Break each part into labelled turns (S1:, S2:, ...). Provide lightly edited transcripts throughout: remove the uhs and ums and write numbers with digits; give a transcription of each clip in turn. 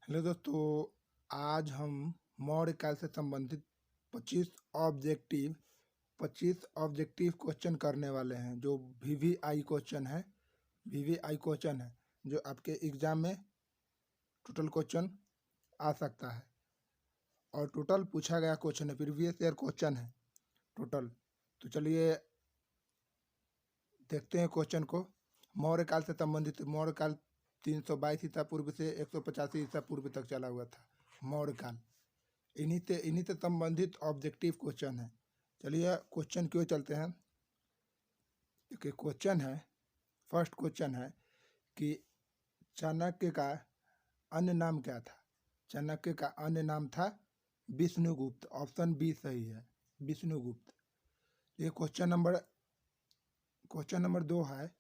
S1: Hello दोस्तों, आज हम मौर्य काल से संबंधित 25 ऑब्जेक्टिव 25 ऑब्जेक्टिव क्वेश्चन करने वाले हैं जो वीवीआई क्वेश्चन है। वीवीआई क्वेश्चन है जो आपके एग्जाम में टोटल क्वेश्चन आ सकता है और टोटल पूछा गया क्वेश्चन है, प्रीवियस ईयर क्वेश्चन है टोटल। तो चलिए देखते हैं क्वेश्चन को। मौर्य काल से संबंधित मौर्य काल 322 ईसा पूर्व से 185 ईसा पूर्व तक चला हुआ था मौर्य काल। इन्हीं से संबंधित ऑब्जेक्टिव क्वेश्चन है। चलिए क्वेश्चन क्यों चलते हैं, क्योंकि क्वेश्चन है, फर्स्ट क्वेश्चन है कि चाणक्य का अन्य नाम क्या था। चाणक्य का अन्य नाम था विष्णुगुप्त। ऑप्शन बी सही है, विष्णुगुप्त। ये क्वेश्चन नंबर 2 है।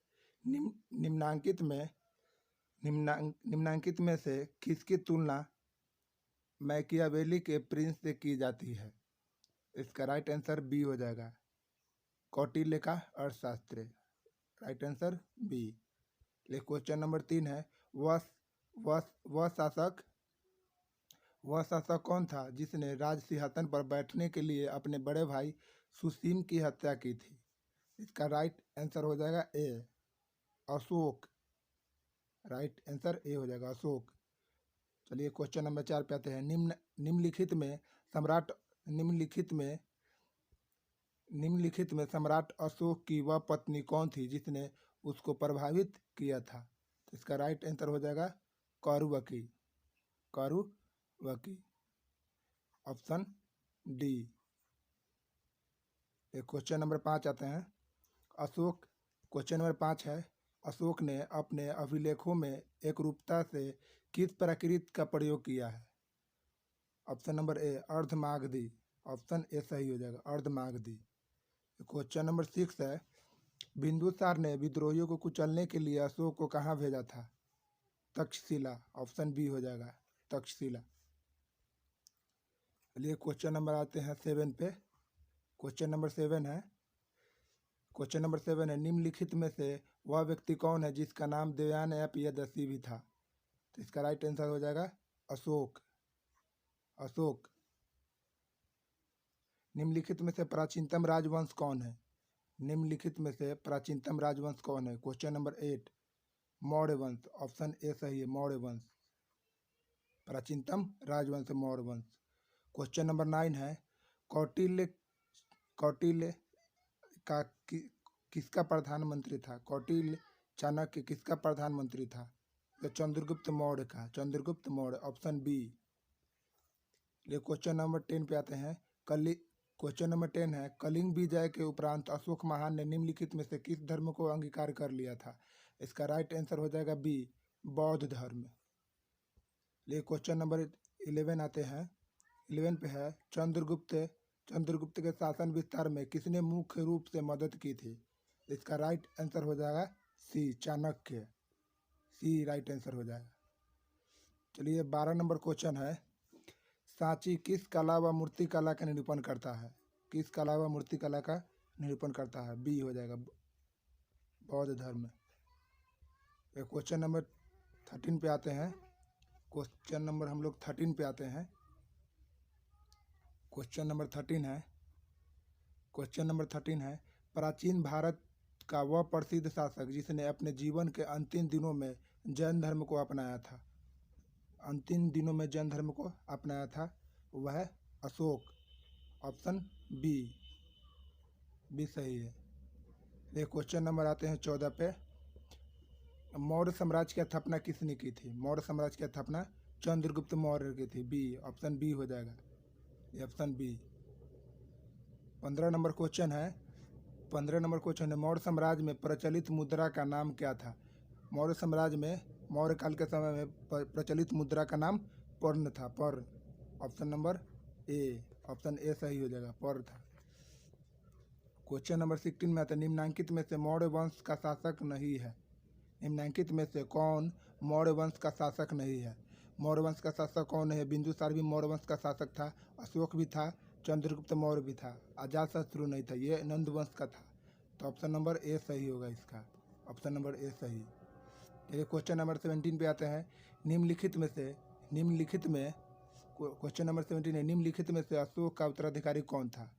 S1: निम्नांकित में से किसकी तुलना मैकियावेली के प्रिंस से की जाती है। इसका राइट आंसर बी हो जाएगा, कौटिल्य का अर्थशास्त्र। Right answer B. ले क्वेश्चन नंबर 3 है। वह शासक कौन था जिसने राज सिंहासन पर बैठने के लिए अपने बड़े भाई सुसीम की हत्या की थी। इसका राइट आंसर हो जाएगा ए, अशोक। राइट आंसर ए हो जाएगा, अशोक। चलिए क्वेश्चन नंबर 4 पे आते हैं। निम्नलिखित में सम्राट अशोक की वह पत्नी कौन थी जिसने उसको प्रभावित किया था। तो इसका राइट आंसर हो जाएगा कौरवकी। Option D. क्वेश्चन नंबर 5 आते हैं। क्वेश्चन नंबर 5 है। अशोक ने अपने अभिलेखों में एकरूपता से किस प्राकृत का प्रयोग किया है। Option number A, Ardhamagadhi. Option A सही हो जाएगा, अर्धमागधी। क्वेश्चन नंबर 6 है। बिंदुसार ने विद्रोहियों को कुचलने के लिए अशोक को कहाँ भेजा था। तक्षशिला। ऑप्शन बी हो जाएगा, तक्षशिला। चलिए क्वेश्चन नंबर आते हैं 7 पे। क्वेश्चन नंबर 7 है। निम्नलिखित में से वह व्यक्ति कौन है जिसका नाम देवयान या प्रियदर्शी भी था। तो इसका राइट आंसर हो जाएगा अशोक। निम्नलिखित में से प्राचीनतम राजवंश कौन है। क्वेश्चन नंबर 8, मौर्य वंश। ऑप्शन ए सही है, मौर्य वंश। प्राचीनतम राजवंश मौर्य वंश। क्वेश्चन नंबर 9 है। कौटिल्य का किसका प्रधानमंत्री था। कौटिल्य चाणक्य किसका प्रधानमंत्री था। तो चंद्रगुप्त मौर्य। Option B. ये क्वेश्चन नंबर 10 पे आते हैं। क्वेश्चन नंबर 10 है। कलिंग विजय के उपरांत अशोक महान ने निम्नलिखित में से किस धर्म को अंगीकार कर लिया था। इसका राइट आंसर हो जाएगा बी, बौद्ध धर्म। ये क्वेश्चन नंबर 11 आते हैं। 11 पे है। चंद्रगुप्त के शासन विस्तार में किसने मुख्य रूप से मदद की थी। इसका राइट आंसर हो जाएगा सी, चाणक्य। सी राइट आंसर हो जाएगा। चलिए 12 नंबर क्वेश्चन है। सांची किस कला व मूर्ति कला का निरूपण करता है। बी हो जाएगा, बौद्ध धर्म। क्वेश्चन नंबर 13 पे आते हैं। क्वेश्चन नंबर 13 है। प्राचीन भारत का वह प्रसिद्ध शासक जिसने अपने जीवन के अंतिम दिनों में जैन धर्म को अपनाया था, वह अशोक। ऑप्शन बी सही है। ये क्वेश्चन नंबर आते हैं 14 पे। मौर्य साम्राज्य की स्थापना किसने की थी। चंद्रगुप्त मौर्य की थी। बी, ऑप्शन बी हो जाएगा, ये ऑप्शन बी। 15 नंबर क्वेश्चन है। मौर्य साम्राज्य में प्रचलित मुद्रा का नाम क्या था। मौर्य काल के समय में प्रचलित मुद्रा का नाम पर्ण था, पर्ण। ऑप्शन नंबर ए सही हो जाएगा, पर्ण था। क्वेश्चन नंबर 16 में आता है। निम्नांकित में से मौर्य वंश का शासक नहीं है। निम्नांकित में से कौन मौर्य वंश का शासक नहीं है। मौर्य वंश का शासक कौन है। बिंदुसार भी मौर्य वंश का शासक था, अशोक भी था, चंद्रगुप्त मौर्य भी था, अजातशत्रु नहीं था, ये नंद वंश का था। तो ऑप्शन नंबर ए सही होगा इसका, ऑप्शन नंबर ए सही। चलिए क्वेश्चन नंबर 17 पे आते हैं। निम्नलिखित में से निम्नलिखित में क्वेश्चन नंबर 17 है, निम्नलिखित में से अशोक का उत्तराधिकारी कौन था?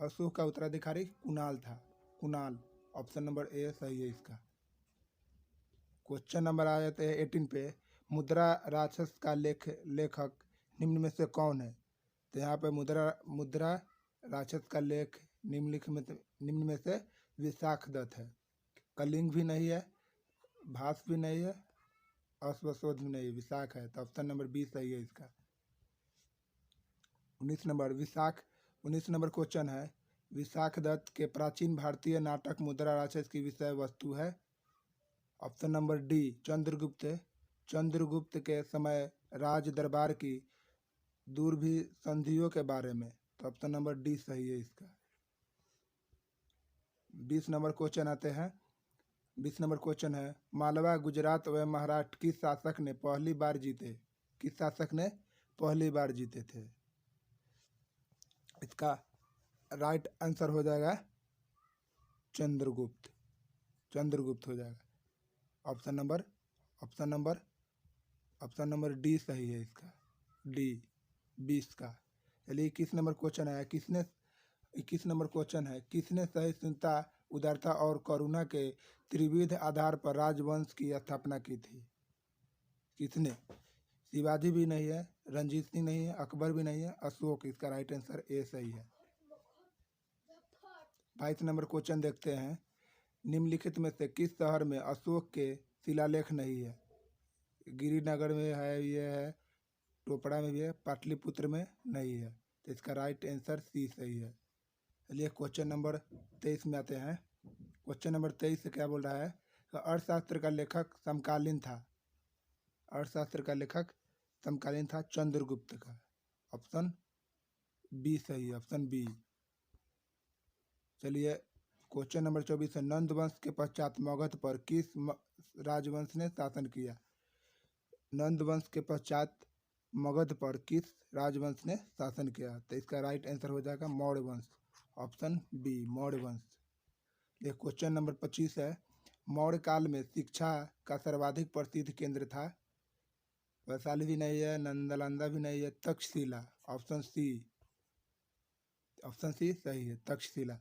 S1: अशोक का उत्तराधिकारी कुणाल था। कुणाल, ऑप्शन नंबर ए सही है इसका। क्वेश्चन नंबर आ जाते हैं 18 पे, मुद्रा राक्षस का लेखक निम्न में से कौन है? तो यहाँ पे मुद्रा राक्षस का लेख निम्न में से विशाख दत्त है। कलिंग भी नहीं है, भास भी नहीं है, अश्वशोध भी नहीं, विशाख है। तो ऑप्शन नंबर बी सही है इसका। 19 नंबर क्वेश्चन है, विशाख दत्त के प्राचीन भारतीय नाटक मुद्रा राक्षस की विषय वस्तु है? Option number D Chandragupta. Chandragupta के समय राज दरबार की दूरभी संधियों के बारे में। तो ऑप्शन नंबर डी सही है इसका। 20 नंबर क्वेश्चन आते हैं। 20 नंबर क्वेश्चन है, मालवा, गुजरात व महाराष्ट्र किस शासक ने पहली बार जीते? किस शासक ने पहली बार जीते थे? इसका राइट आंसर हो जाएगा चंद्रगुप्त। चंद्रगुप्त हो जाएगा। ऑप्शन नंबर डी सही है इसका। डी 20 का। चलिए 21 नंबर क्वेश्चन है, 21 नंबर क्वेश्चन है, किसने सहिष्णुता, उदारता और करुणा के त्रिविध आधार पर राजवंश की स्थापना की थी? किसने? शिवाजी भी नहीं है, रंजीत सिंह नहीं है, अकबर भी नहीं है, अशोक। इसका राइट आंसर ए सही है। 22 नंबर क्वेश्चन देखते हैं, निम्नलिखित में से किस शहर में अशोक के शिलालेख नहीं है? गिरिनगर में है, ये है, टोपड़ा में भी है, पाटलिपुत्र में नहीं है। तो इसका राइट आंसर सी सही है। चलिए क्वेश्चन नंबर 23 में आते हैं। क्वेश्चन नंबर 23 से क्या बोल रहा है? अर्थशास्त्र का लेखक समकालीन था। अर्थशास्त्र का लेखक समकालीन था चंद्रगुप्त का। ऑप्शन बी सही है, ऑप्शन बी। चलिए क्वेश्चन नंबर 24 है, नंद वंश के पश्चात मगध पर किस राजवंश ने शासन किया? नंद वंश के पश्चात मगध पर किस राजवंश ने शासन किया? तो इसका राइट आंसर हो जाएगा मौर्य वंश। ऑप्शन बी मौर्य वंश। ये क्वेश्चन नंबर 25 है, मौर्य काल में शिक्षा का सर्वाधिक प्रसिद्ध केंद्र था? वैशाली भी नहीं है, नालंदा भी नहीं है, तक्षशिला। ऑप्शन सी सही है, तक्षशिला।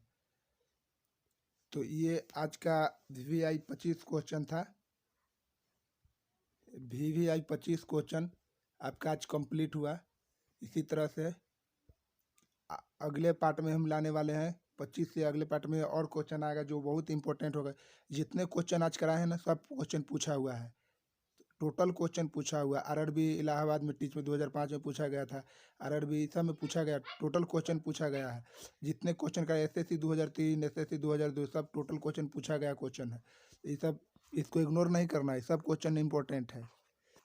S1: तो ये आज का VVI 25 क्वेश्चन था। VVI 25 क्वेश्चन आपका आज कंप्लीट हुआ। इसी तरह से अगले पार्ट में हम लाने वाले हैं 25 से। अगले पार्ट में और क्वेश्चन आएगा जो बहुत इंपॉर्टेंट होगा। जितने क्वेश्चन आज कराए हैं ना, सब क्वेश्चन पूछा हुआ है। टोटल क्वेश्चन पूछा हुआ। RRB इलाहाबाद में टीच में 2005 में पूछा गया था। RRB सब में पूछा गया। टोटल क्वेश्चन पूछा गया है। जितने क्वेश्चन का SSC 2003, SSC 2002 सब टोटल क्वेश्चन पूछा गया क्वेश्चन है। ये सब, इसको इग्नोर नहीं करना है, सब क्वेश्चन इंपॉर्टेंट है।